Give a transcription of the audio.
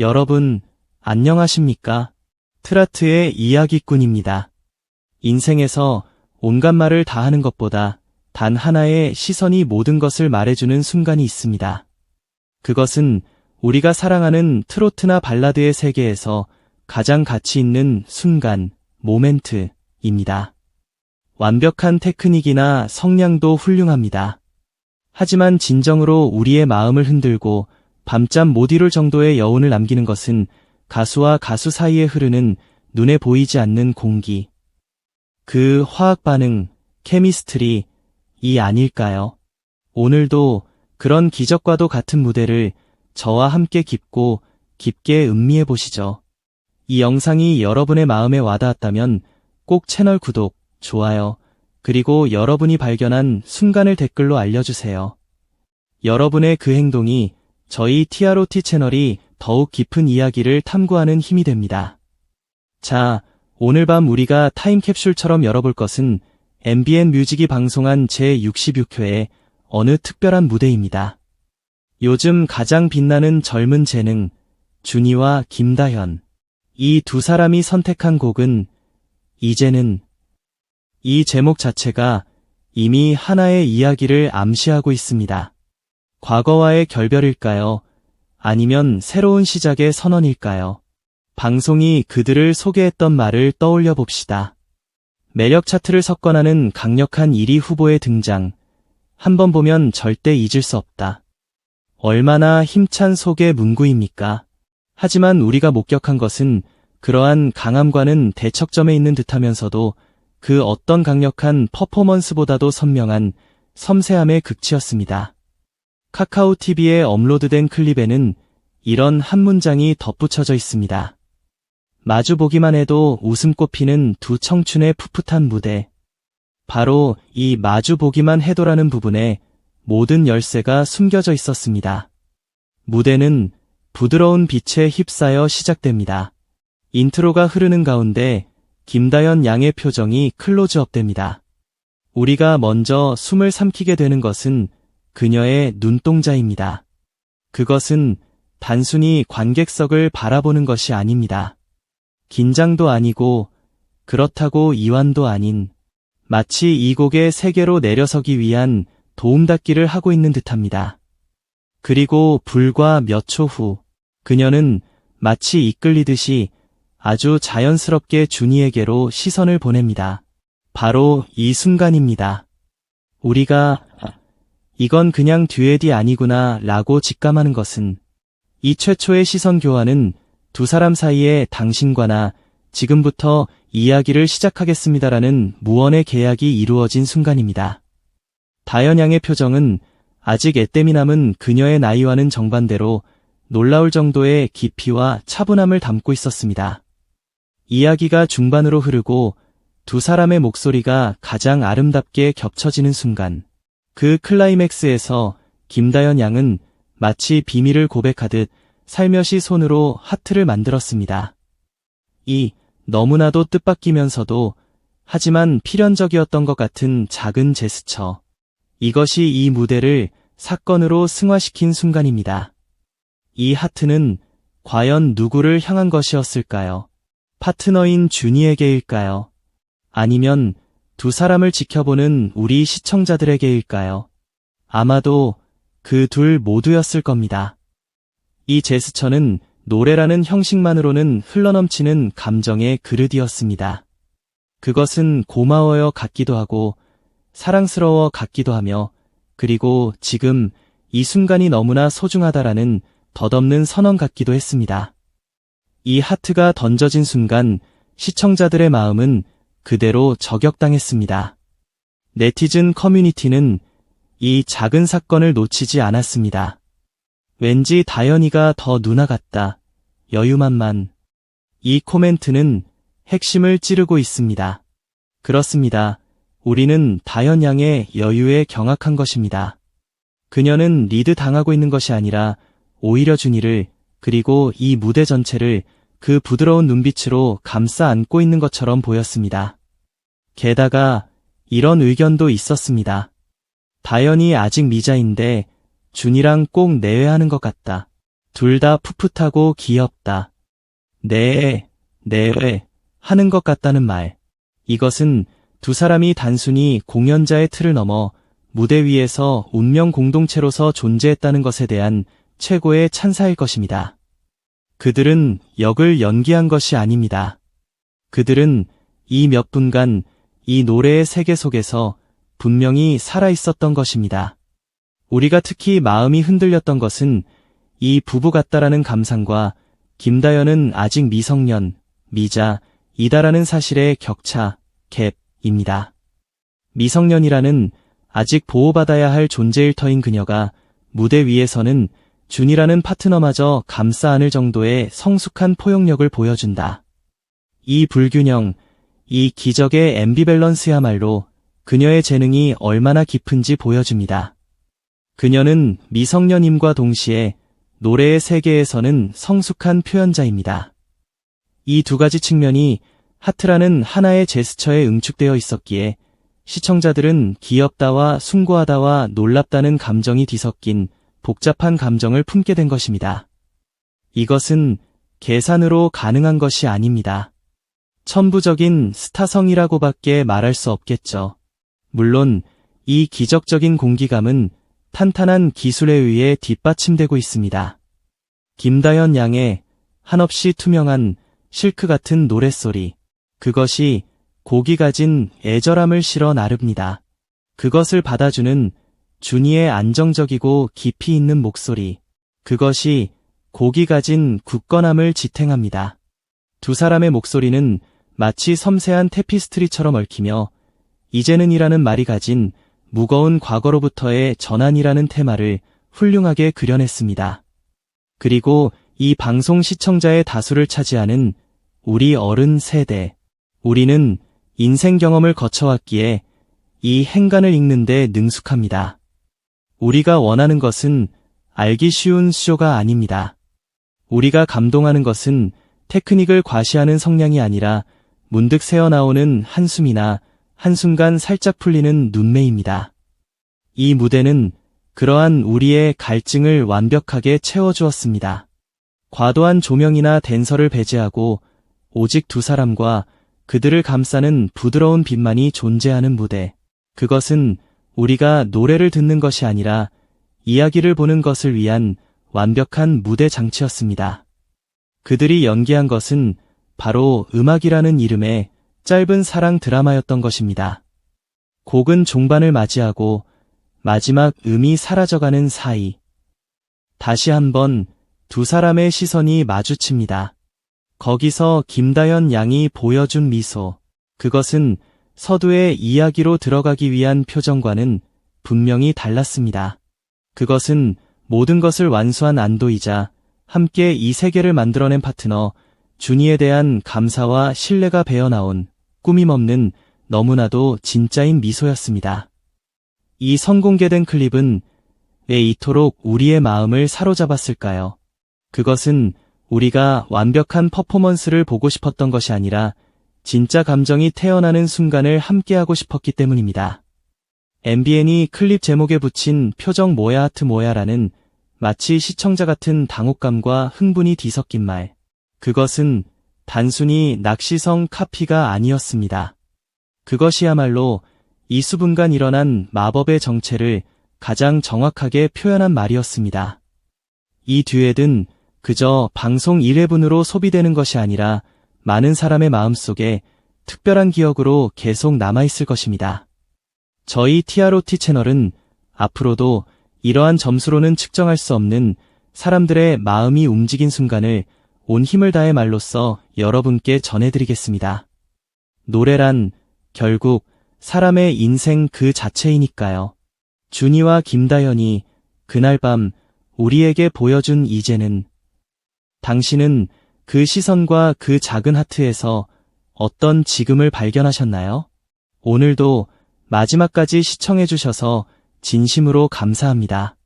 여러분, 안녕하십니까? 트라트의 이야기꾼입니다. 인생에서 온갖 말을 다 하는 것보다 단 하나의 시선이 모든 것을 말해주는 순간이 있습니다. 그것은 우리가 사랑하는 트로트나 발라드의 세계에서 가장 가치 있는 순간, 모멘트입니다. 완벽한 테크닉이나 성량도 훌륭합니다. 하지만 진정으로 우리의 마음을 흔들고 밤잠 못 이룰 정도의 여운을 남기는 것은 가수와 가수 사이에 흐르는 눈에 보이지 않는 공기. 그 화학 반응, 케미스트리, 이 아닐까요? 오늘도 그런 기적과도 같은 무대를 저와 함께 깊고 깊게 음미해 보시죠. 이 영상이 여러분의 마음에 와닿았다면 꼭 채널 구독, 좋아요, 그리고 여러분이 발견한 순간을 댓글로 알려주세요. 여러분의 그 행동이 저희 TROT 채널이 더욱 깊은 이야기를 탐구하는 힘이 됩니다. 자, 오늘 밤 우리가 타임캡슐처럼 열어볼 것은 MBN 뮤직이 방송한 제66회의 어느 특별한 무대입니다. 요즘 가장 빛나는 젊은 재능, 준이와 김다현. 이 두 사람이 선택한 곡은 이제는. 이 제목 자체가 이미 하나의 이야기를 암시하고 있습니다. 과거와의 결별일까요? 아니면 새로운 시작의 선언일까요? 방송이 그들을 소개했던 말을 떠올려 봅시다. 매력 차트를 석권하는 강력한 1위 후보의 등장. 한 번 보면 절대 잊을 수 없다. 얼마나 힘찬 소개 문구입니까? 하지만 우리가 목격한 것은 그러한 강함과는 대척점에 있는 듯하면서도 그 어떤 강력한 퍼포먼스보다도 선명한 섬세함의 극치였습니다. 카카오TV에 업로드된 클립에는 이런 한 문장이 덧붙여져 있습니다. 마주보기만 해도 웃음꽃 피는 두 청춘의 풋풋한 무대. 바로 이 마주보기만 해도라는 부분에 모든 열쇠가 숨겨져 있었습니다. 무대는 부드러운 빛에 휩싸여 시작됩니다. 인트로가 흐르는 가운데 김다현 양의 표정이 클로즈업됩니다. 우리가 먼저 숨을 삼키게 되는 것은 그녀의 눈동자입니다. 그것은 단순히 관객석을 바라보는 것이 아닙니다. 긴장도 아니고 그렇다고 이완도 아닌, 마치 이 곡의 세계로 내려서기 위한 도움닫기를 하고 있는 듯합니다. 그리고 불과 몇 초 후, 그녀는 마치 이끌리듯이 아주 자연스럽게 준이에게로 시선을 보냅니다. 바로 이 순간입니다. 우리가 이건 그냥 듀엣이 아니구나 라고 직감하는 것은, 이 최초의 시선 교환은 두 사람 사이에 당신과 나 지금부터 이야기를 시작하겠습니다라는 무언의 계약이 이루어진 순간입니다. 다현 양의 표정은 아직 애땜이 남은 그녀의 나이와는 정반대로 놀라울 정도의 깊이와 차분함을 담고 있었습니다. 이야기가 중반으로 흐르고 두 사람의 목소리가 가장 아름답게 겹쳐지는 순간, 그 클라이맥스에서 김다현 양은 마치 비밀을 고백하듯 살며시 손으로 하트를 만들었습니다. 이 너무나도 뜻밖이면서도 하지만 필연적이었던 것 같은 작은 제스처. 이것이 이 무대를 사건으로 승화시킨 순간입니다. 이 하트는 과연 누구를 향한 것이었을까요? 파트너인 준이에게일까요? 아니면 두 사람을 지켜보는 우리 시청자들에게일까요? 아마도 그 둘 모두였을 겁니다. 이 제스처는 노래라는 형식만으로는 흘러넘치는 감정의 그릇이었습니다. 그것은 고마워요 같기도 하고 사랑스러워 같기도 하며, 그리고 지금 이 순간이 너무나 소중하다라는 덧없는 선언 같기도 했습니다. 이 하트가 던져진 순간 시청자들의 마음은 그대로 저격당했습니다. 네티즌 커뮤니티는 이 작은 사건을 놓치지 않았습니다. 왠지 다현이가 더 누나 같다. 여유만만. 이 코멘트는 핵심을 찌르고 있습니다. 그렇습니다. 우리는 다현 양의 여유에 경악한 것입니다. 그녀는 리드 당하고 있는 것이 아니라 오히려 준이를, 그리고 이 무대 전체를 그 부드러운 눈빛으로 감싸 안고 있는 것처럼 보였습니다. 게다가 이런 의견도 있었습니다. 다현이 아직 미자인데 준이랑 꼭 내외하는 것 같다. 둘 다 풋풋하고 귀엽다. 네, 하는 것 같다는 말. 이것은 두 사람이 단순히 공연자의 틀을 넘어 무대 위에서 운명 공동체로서 존재했다는 것에 대한 최고의 찬사일 것입니다. 그들은 역을 연기한 것이 아닙니다. 그들은 이 몇 분간 이 노래의 세계 속에서 분명히 살아 있었던 것입니다. 우리가 특히 마음이 흔들렸던 것은 이 부부 같다라는 감상과 김다연은 아직 미성년, 미자이다라는 사실의 격차, 갭입니다. 미성년이라는 아직 보호받아야 할 존재일 터인 그녀가 무대 위에서는 준이라는 파트너마저 감싸 안을 정도의 성숙한 포용력을 보여준다. 이 불균형, 이 기적의 앰비밸런스야말로 그녀의 재능이 얼마나 깊은지 보여줍니다. 그녀는 미성년임과 동시에 노래의 세계에서는 성숙한 표현자입니다. 이 두 가지 측면이 하트라는 하나의 제스처에 응축되어 있었기에 시청자들은 귀엽다와 숭고하다와 놀랍다는 감정이 뒤섞인 복잡한 감정을 품게 된 것입니다. 이것은 계산으로 가능한 것이 아닙니다. 천부적인 스타성이라고밖에 말할 수 없겠죠. 물론 이 기적적인 공기감은 탄탄한 기술에 의해 뒷받침되고 있습니다. 김다연 양의 한없이 투명한 실크 같은 노랫소리, 그것이 곡이 가진 애절함을 실어 나릅니다. 그것을 받아주는 준이의 안정적이고 깊이 있는 목소리, 그것이 곡이 가진 굳건함을 지탱합니다. 두 사람의 목소리는 마치 섬세한 테피스트리처럼 얽히며 이제는이라는 말이 가진 무거운 과거로부터의 전환이라는 테마를 훌륭하게 그려냈습니다. 그리고 이 방송 시청자의 다수를 차지하는 우리 어른 세대, 우리는 인생 경험을 거쳐왔기에 이 행간을 읽는데 능숙합니다. 우리가 원하는 것은 알기 쉬운 쇼가 아닙니다. 우리가 감동하는 것은 테크닉을 과시하는 성량이 아니라 문득 새어나오는 한숨이나 한순간 살짝 풀리는 눈매입니다. 이 무대는 그러한 우리의 갈증을 완벽하게 채워주었습니다. 과도한 조명이나 댄서를 배제하고 오직 두 사람과 그들을 감싸는 부드러운 빛만이 존재하는 무대. 그것은 우리가 노래를 듣는 것이 아니라 이야기를 보는 것을 위한 완벽한 무대 장치였습니다. 그들이 연기한 것은 바로 음악이라는 이름의 짧은 사랑 드라마였던 것입니다. 곡은 종반을 맞이하고 마지막 음이 사라져가는 사이 다시 한번 두 사람의 시선이 마주칩니다. 거기서 김다연 양이 보여준 미소, 그것은 서두의 이야기로 들어가기 위한 표정과는 분명히 달랐습니다. 그것은 모든 것을 완수한 안도이자 함께 이 세계를 만들어낸 파트너 준이에 대한 감사와 신뢰가 배어나온 꾸밈없는 너무나도 진짜인 미소였습니다. 이 선공개된 클립은 왜 이토록 우리의 마음을 사로잡았을까요? 그것은 우리가 완벽한 퍼포먼스를 보고 싶었던 것이 아니라 진짜 감정이 태어나는 순간을 함께하고 싶었기 때문입니다. MBN이 클립 제목에 붙인 표정 뭐야 하트 뭐야라는 마치 시청자 같은 당혹감과 흥분이 뒤섞인 말. 그것은 단순히 낚시성 카피가 아니었습니다. 그것이야말로 이 수분간 일어난 마법의 정체를 가장 정확하게 표현한 말이었습니다. 이 듀엣은 그저 방송 1회분으로 소비되는 것이 아니라 많은 사람의 마음속에 특별한 기억으로 계속 남아있을 것입니다. 저희 TROT 채널은 앞으로도 이러한 점수로는 측정할 수 없는 사람들의 마음이 움직인 순간을 온 힘을 다해 말로써 여러분께 전해드리겠습니다. 노래란 결국 사람의 인생 그 자체이니까요. 준이와 김다연이 그날 밤 우리에게 보여준 이제는, 당신은 그 시선과 그 작은 하트에서 어떤 지금을 발견하셨나요? 오늘도 마지막까지 시청해주셔서 진심으로 감사합니다.